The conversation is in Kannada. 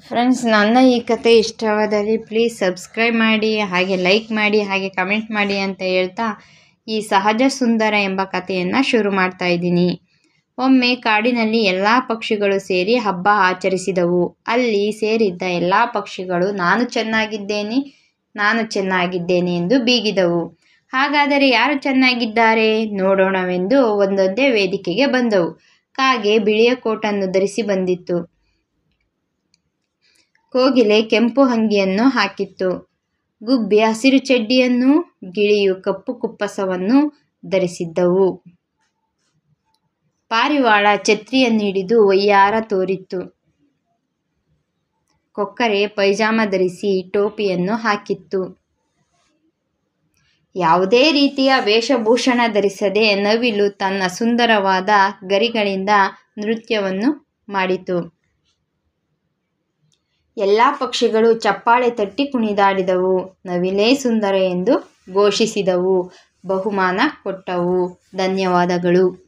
ಫ್ರೆಂಡ್ಸ್, ನನ್ನ ಈ ಕತೆ ಇಷ್ಟವಾದಲ್ಲಿ ಪ್ಲೀಸ್ ಸಬ್ಸ್ಕ್ರೈಬ್ ಮಾಡಿ, ಹಾಗೆ ಲೈಕ್ ಮಾಡಿ, ಹಾಗೆ ಕಮೆಂಟ್ ಮಾಡಿ ಅಂತ ಹೇಳ್ತಾ ಈ ಸಹಜ ಸುಂದರ ಎಂಬ ಕಥೆಯನ್ನು ಶುರು ಮಾಡ್ತಾ ಇದ್ದೀನಿ. ಒಮ್ಮೆ ಕಾಡಿನಲ್ಲಿ ಎಲ್ಲ ಪಕ್ಷಿಗಳು ಸೇರಿ ಹಬ್ಬ ಆಚರಿಸಿದವು. ಅಲ್ಲಿ ಸೇರಿದ್ದ ಎಲ್ಲ ಪಕ್ಷಿಗಳು ನಾನು ಚೆನ್ನಾಗಿದ್ದೇನೆ ಎಂದು ಬೀಗಿದವು. ಹಾಗಾದರೆ ಯಾರು ಚೆನ್ನಾಗಿದ್ದಾರೆ ನೋಡೋಣವೆಂದು ಒಂದೊಂದೇ ವೇದಿಕೆಗೆ ಬಂದವು. ಕಾಗೆ ಬಿಳಿಯ ಕೋಟನ್ನು ಧರಿಸಿ ಬಂದಿತ್ತು. ಕೋಗಿಲೆ ಕೆಂಪು ಅಂಗಿಯನ್ನು ಹಾಕಿತ್ತು. ಗುಬ್ಬಿ ಹಸಿರು ಚಡ್ಡಿಯನ್ನು, ಗಿಳಿಯು ಕಪ್ಪು ಕುಪ್ಪಸವನ್ನು ಧರಿಸಿದ್ದವು. ಪಾರಿವಾಳ ಛತ್ರಿಯನ್ನು ಹಿಡಿದು ವಯ್ಯಾರ ತೋರಿತ್ತು. ಕೊಕ್ಕರೆ ಪೈಜಾಮ ಧರಿಸಿ ಟೋಪಿಯನ್ನು ಹಾಕಿತ್ತು. ಯಾವುದೇ ರೀತಿಯ ವೇಷಭೂಷಣ ಧರಿಸದೆ ನವಿಲು ತನ್ನ ಸುಂದರವಾದ ಗರಿಗಳಿಂದ ನೃತ್ಯವನ್ನು ಮಾಡಿತು. ಎಲ್ಲ ಪಕ್ಷಿಗಳು ಚಪ್ಪಾಳೆ ತಟ್ಟಿ ಕುಣಿದಾಡಿದವು. ನವಿಲೇ ಸುಂದರ ಎಂದು ಘೋಷಿಸಿದವು. ಬಹುಮಾನ ಕೊಟ್ಟವು. ಧನ್ಯವಾದಗಳು.